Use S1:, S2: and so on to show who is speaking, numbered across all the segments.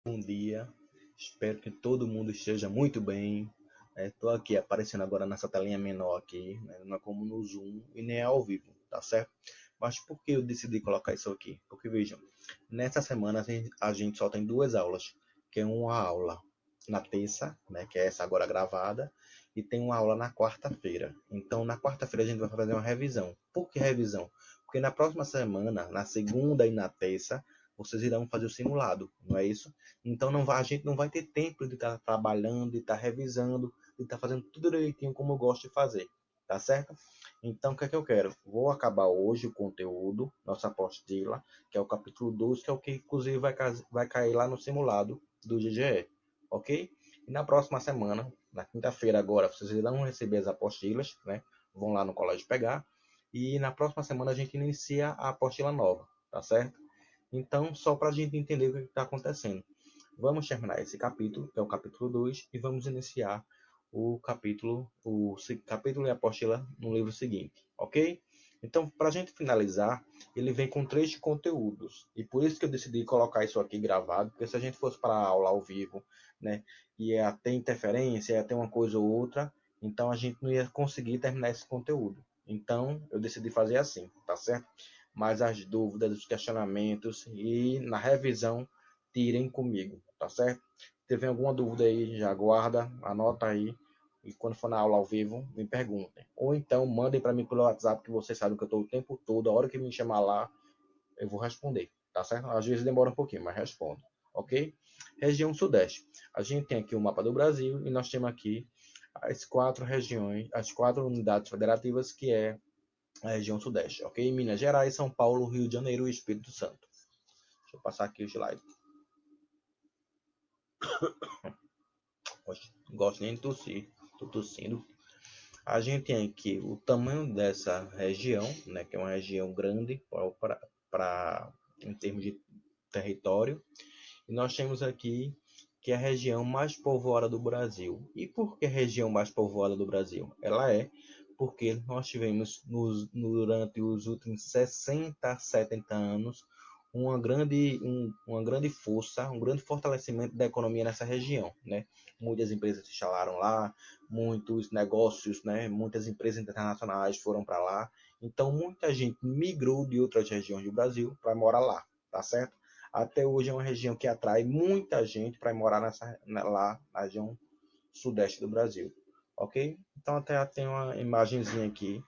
S1: Bom dia, espero que todo mundo esteja muito bem. Estou aqui aparecendo agora nessa telinha menor aqui, né? Não é como no Zoom e nem é ao vivo, tá certo? Mas por que eu decidi colocar isso aqui? Porque vejam, nessa semana a gente só tem duas aulas, que é uma aula na terça, né, que é essa agora gravada, e tem uma aula na quarta-feira. Então, na quarta-feira a gente vai fazer uma revisão. Por que revisão? Porque na próxima semana, na segunda e na terça, vocês irão fazer o simulado, não é isso? Então a gente não vai ter tempo de estar trabalhando, de estar revisando, de estar fazendo tudo direitinho como eu gosto de fazer, tá certo? Então o que é que eu quero? Vou acabar hoje o conteúdo, nossa apostila, que é o capítulo 2, que é o que inclusive vai cair lá no simulado do GGE, ok? E na próxima semana, na quinta-feira agora, vocês irão receber as apostilas, né? Vão lá no colégio pegar. E na próxima semana a gente inicia a apostila nova, tá certo? Então, só para a gente entender o que está acontecendo. Vamos terminar esse capítulo, que é o capítulo 2, e vamos iniciar o capítulo e a apostila no livro seguinte, ok? Então, para a gente finalizar, ele vem com 3 conteúdos, e por isso que eu decidi colocar isso aqui gravado, porque se a gente fosse para a aula ao vivo, né, ia ter interferência, ia ter uma coisa ou outra, então a gente não ia conseguir terminar esse conteúdo. Então, eu decidi fazer assim, tá certo? Mas as dúvidas, os questionamentos e na revisão tirem comigo, tá certo? Se tiver alguma dúvida aí, já guarda, anota aí. E quando for na aula ao vivo, me perguntem. Ou então mandem para mim pelo WhatsApp, que vocês sabem que eu estou o tempo todo. A hora que me chamar lá, eu vou responder, tá certo? Às vezes demora um pouquinho, mas respondo, ok? Região Sudeste. A gente tem aqui o mapa do Brasil e nós temos aqui as 4 regiões, as 4 unidades federativas, que é a região Sudeste, ok? Minas Gerais, São Paulo, Rio de Janeiro e Espírito Santo. Deixa eu passar aqui o slide. Gosto nem de tossir, tô tossindo. A gente tem aqui o tamanho dessa região, né, que é uma região grande em termos de território. E nós temos aqui que é a região mais povoada do Brasil. E por que a região mais povoada do Brasil? Ela é porque nós tivemos durante os últimos 60, 70 anos uma grande força, um grande fortalecimento da economia nessa região, né? Muitas empresas se instalaram lá, muitos negócios, né? Muitas empresas internacionais foram para lá. Então, muita gente migrou de outras regiões do Brasil para morar lá, tá certo? Até hoje é uma região que atrai muita gente para morar lá na região sudeste do Brasil, ok? Então até tem uma imagenzinha aqui,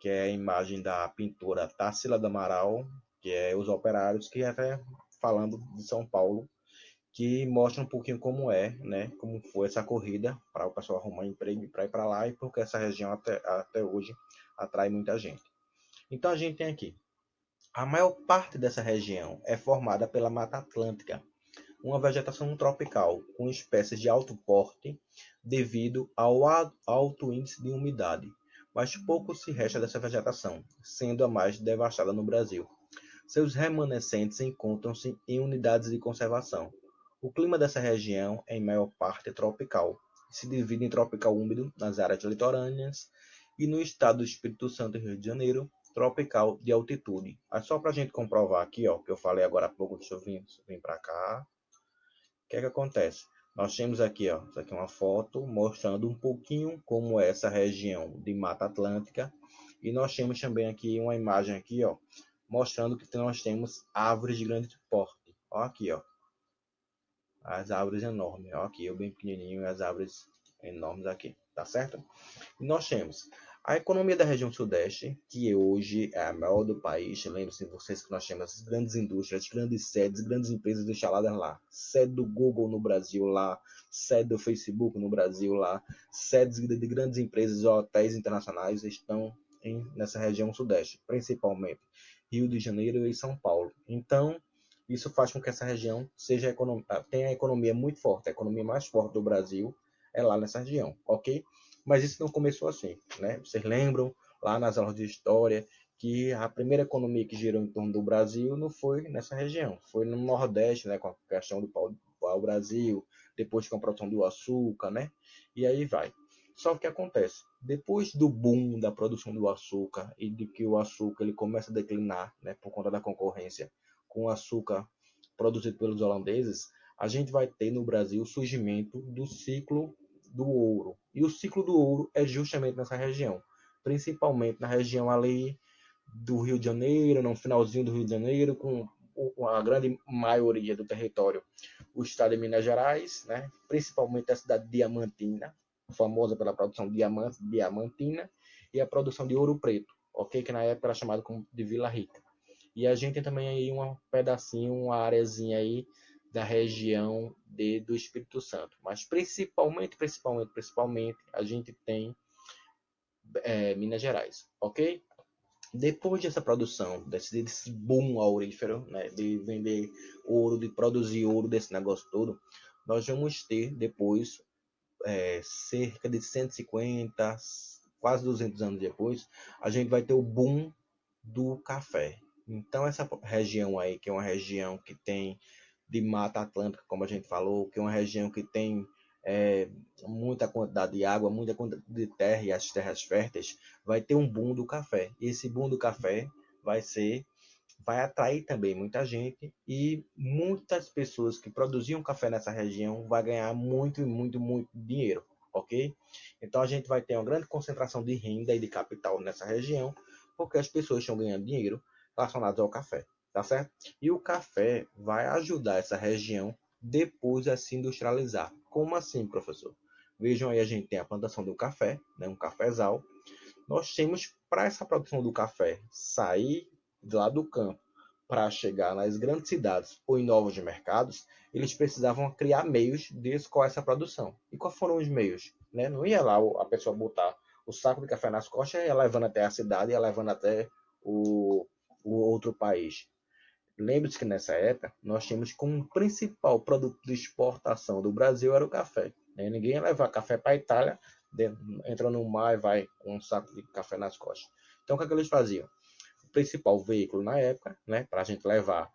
S1: que é a imagem da pintora Tarsila do Amaral, que é os operários, que até falando de São Paulo, que mostra um pouquinho como é, né? Como foi essa corrida para o pessoal arrumar emprego para ir para lá e porque essa região até hoje atrai muita gente. Então a gente tem aqui a maior parte dessa região é formada pela Mata Atlântica, uma vegetação tropical com espécies de alto porte devido ao alto índice de umidade, mas pouco se resta dessa vegetação, sendo a mais devastada no Brasil. Seus remanescentes encontram-se em unidades de conservação. O clima dessa região é em maior parte tropical, se divide em tropical úmido nas áreas litorâneas e no estado do Espírito Santo e Rio de Janeiro, tropical de altitude. Aí só para a gente comprovar aqui, ó, que eu falei agora há pouco, deixa eu vir para cá. O que é que acontece? Nós temos aqui, ó, isso aqui é uma foto mostrando um pouquinho como é essa região de Mata Atlântica. E nós temos também aqui uma imagem aqui, ó, mostrando que nós temos árvores de grande porte. Ó aqui, ó, as árvores enormes. Ó aqui, eu bem pequenininho e as árvores enormes aqui, tá certo? E nós temos a economia da região sudeste, que hoje é a maior do país. Lembre-se vocês que nós temos as grandes indústrias, grandes sedes, grandes empresas instaladas lá. Sede do Google no Brasil lá, sede do Facebook no Brasil lá, sedes de grandes empresas e hotéis internacionais estão nessa região sudeste, principalmente Rio de Janeiro e São Paulo. Então, isso faz com que essa região tenha a economia muito forte. A economia mais forte do Brasil é lá nessa região, ok? Mas isso não começou assim, né? Vocês lembram lá nas aulas de história que a primeira economia que girou em torno do Brasil não foi nessa região, foi no Nordeste, né? Com a questão do pau-brasil, depois com a produção do açúcar, né? E aí vai. Só que o que acontece? Depois do boom da produção do açúcar e de que o açúcar ele começa a declinar, né? Por conta da concorrência com o açúcar produzido pelos holandeses, a gente vai ter no Brasil o surgimento do ciclo do ouro. E o ciclo do ouro é justamente nessa região, principalmente na região ali do Rio de Janeiro, no finalzinho do Rio de Janeiro, com a grande maioria do território, o estado de Minas Gerais, né? Principalmente a cidade de Diamantina, famosa pela produção de diamantes, Diamantina, e a produção de ouro preto, ok? Que na época era chamado de Vila Rica. E a gente tem também aí um pedacinho, uma areazinha aí da região do Espírito Santo. Mas principalmente, a gente tem Minas Gerais, ok? Depois dessa produção, desse boom aurífero, né, de vender ouro, de produzir ouro, desse negócio todo, nós vamos ter depois, cerca de 150, quase 200 anos depois, a gente vai ter o boom do café. Então, essa região aí, que é uma região que tem de Mata Atlântica, como a gente falou, que é uma região que tem é, muita quantidade de água, muita quantidade de terra e as terras férteis, vai ter um boom do café. E esse boom do café vai atrair também muita gente e muitas pessoas que produziam café nessa região vai ganhar muito, muito, muito dinheiro, ok? Então a gente vai ter uma grande concentração de renda e de capital nessa região, porque as pessoas estão ganhando dinheiro relacionado ao café, tá certo? E o café vai ajudar essa região depois a se industrializar. Como assim, professor? Vejam aí, a gente tem a plantação do café, né, um cafezal. Nós temos, para essa produção do café sair lá do campo para chegar nas grandes cidades ou em novos mercados, eles precisavam criar meios de escoar essa produção. E quais foram os meios? Né? Não ia lá a pessoa botar o saco de café nas costas e ia levando até a cidade, ia levando até o, o outro país. Lembre-se que nessa época nós tínhamos como principal produto de exportação do Brasil era o café. Né? Ninguém ia levar café para a Itália, entra no mar e vai com um saco de café nas costas. Então o que, é que eles faziam? O principal veículo na época, né, para a gente levar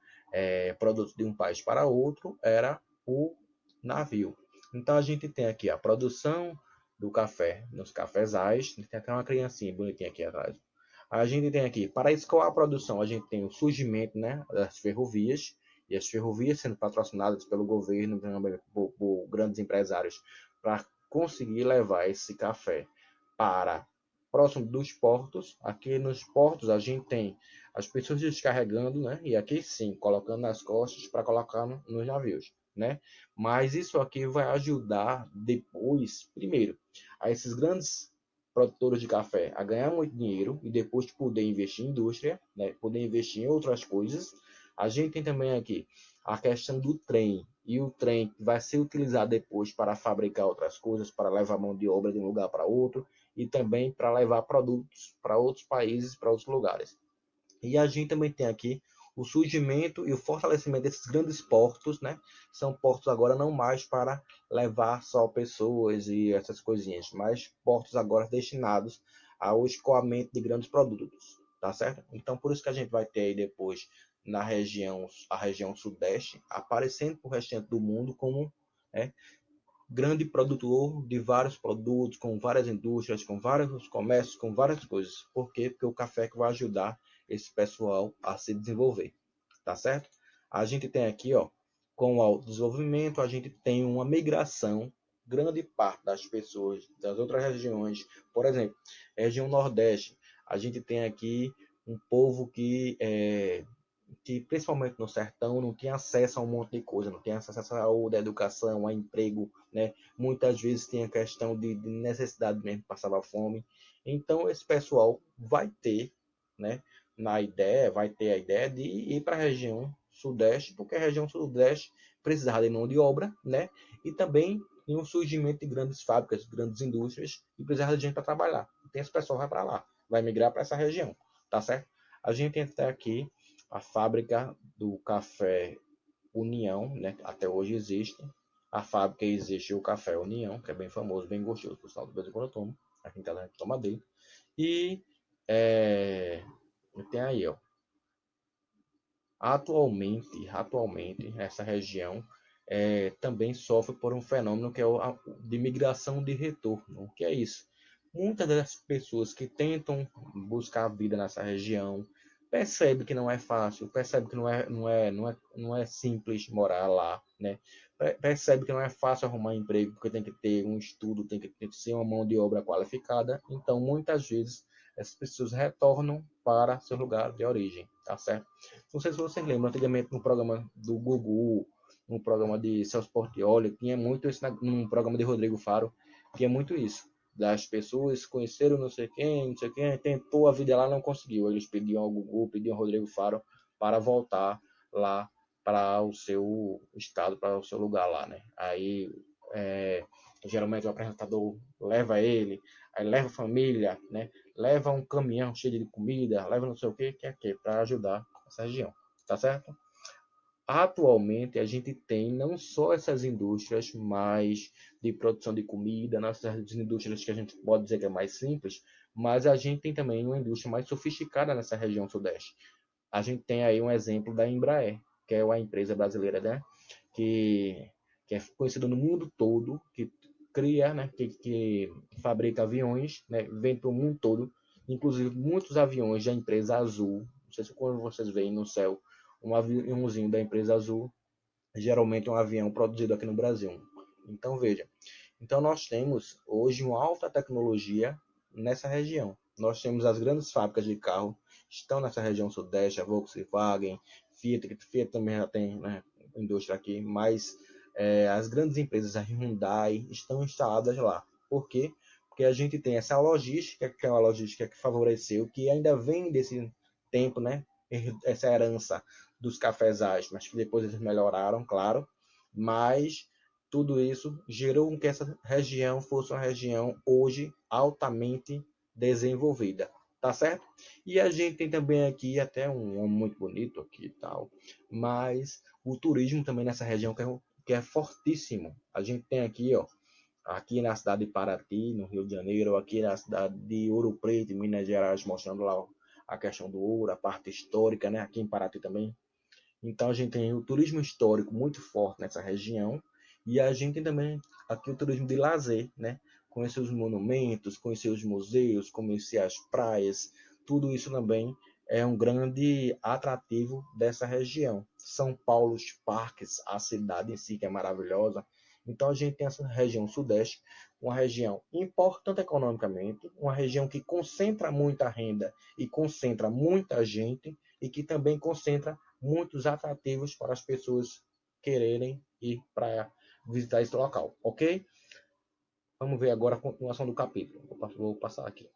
S1: produtos de um país para outro, era o navio. Então a gente tem aqui a produção do café nos cafezais, tem até uma criancinha bonitinha aqui atrás. A gente tem aqui, para escoar a produção, a gente tem o surgimento, né, das ferrovias, e as ferrovias sendo patrocinadas pelo governo, por grandes empresários, para conseguir levar esse café para próximo dos portos. Aqui nos portos a gente tem as pessoas descarregando, né, e aqui sim, colocando nas costas para colocar nos navios, né? Mas isso aqui vai ajudar depois, primeiro, a esses grandes produtores de café a ganhar muito dinheiro e depois poder investir em indústria, né, poder investir em outras coisas. A gente tem também aqui a questão do trem, e o trem vai ser utilizado depois para fabricar outras coisas, para levar mão de obra de um lugar para outro e também para levar produtos para outros países, para outros lugares. E a gente também tem aqui o surgimento e o fortalecimento desses grandes portos, né? São portos agora não mais para levar só pessoas e essas coisinhas, mas portos agora destinados ao escoamento de grandes produtos, tá certo? Então por isso que a gente vai ter aí depois a região sudeste aparecendo para o restante do mundo como, né, grande produtor de vários produtos, com várias indústrias, com vários comércios, com várias coisas. Por quê? Porque o café que vai ajudar esse pessoal a se desenvolver, tá certo? A gente tem aqui, ó, com o autodesenvolvimento, a gente tem uma migração, grande parte das pessoas das outras regiões, por exemplo, região Nordeste, a gente tem aqui um povo que principalmente no sertão não tinha acesso a um monte de coisa, não tinha acesso à saúde, à educação, a emprego, né? Muitas vezes tinha questão de necessidade mesmo, passava fome. Então esse pessoal vai ter, né, vai ter a ideia de ir para a região sudeste, porque a região sudeste precisava de mão de obra, né? E também em um surgimento de grandes fábricas, grandes indústrias, e precisava de gente para trabalhar. Então esse pessoal vai para lá, vai migrar para essa região, tá certo? A gente tem até aqui a fábrica do café União, né? Até hoje existe. A fábrica existe o café União, que é bem famoso, bem gostoso, por sinal, de vez em quando eu tomo. Aqui em casa a gente toma dele. E tem aí, ó. Atualmente, essa região também sofre por um fenômeno que é o de migração de retorno. O que é isso? Muitas das pessoas que tentam buscar a vida nessa região percebe que não é fácil, percebe que não é simples morar lá, né? percebe que não é fácil arrumar emprego, porque tem que ter um estudo, tem que ser uma mão de obra qualificada. Então, muitas vezes, essas pessoas retornam para seu lugar de origem, tá certo? Não sei se vocês lembram, antigamente no programa do Gugu, no programa de Celso Portiolli, tinha muito isso, num programa de Rodrigo Faro, tinha muito isso. Das pessoas conheceram não sei quem, tentou a vida lá, não conseguiu. Eles pediam ao Gugu, pediam ao Rodrigo Faro para voltar lá para o seu estado, para o seu lugar lá, né? Aí, geralmente o apresentador leva ele, aí leva a família, né? Leva um caminhão cheio de comida, leva não sei o que é que, para ajudar essa região, tá certo? Atualmente a gente tem não só essas indústrias mais de produção de comida, nessas indústrias que a gente pode dizer que é mais simples, mas a gente tem também uma indústria mais sofisticada nessa região sudeste. A gente tem aí um exemplo da Embraer, que é uma empresa brasileira, né, que, que é conhecida no mundo todo, que cria, né, que fabrica aviões, né, vende para o mundo todo, inclusive muitos aviões da empresa Azul. Não sei se quando vocês veem no céu um aviãozinho da empresa Azul, geralmente é um avião produzido aqui no Brasil. Então veja, então nós temos hoje uma alta tecnologia nessa região. Nós temos as grandes fábricas de carro estão nessa região sudeste, a Volkswagen, Fiat também já tem, né, indústria aqui, mas as grandes empresas, a Hyundai, estão instaladas lá. Por quê? Porque a gente tem essa logística, que é uma logística que favoreceu, que ainda vem desse tempo, né, essa herança dos cafezais, mas que depois eles melhoraram, claro, mas tudo isso gerou que essa região fosse uma região hoje altamente desenvolvida, tá certo? E a gente tem também aqui até um homem muito bonito aqui e tal, mas o turismo também nessa região que é fortíssimo. A gente tem aqui, ó, aqui na cidade de Paraty, no Rio de Janeiro, aqui na cidade de Ouro Preto, em Minas Gerais, mostrando lá a questão do ouro, a parte histórica, né? Aqui em Paraty também. Então a gente tem o turismo histórico muito forte nessa região e a gente tem também aqui o turismo de lazer, né? Conhecer os monumentos, conhecer os museus, conhecer as praias, tudo isso também é um grande atrativo dessa região. São Paulo, os parques, a cidade em si que é maravilhosa. Então a gente tem essa região sudeste, uma região importante economicamente, uma região que concentra muita renda e concentra muita gente e que também concentra muitos atrativos para as pessoas quererem ir para visitar esse local, ok? Vamos ver agora a continuação do capítulo. Vou passar aqui.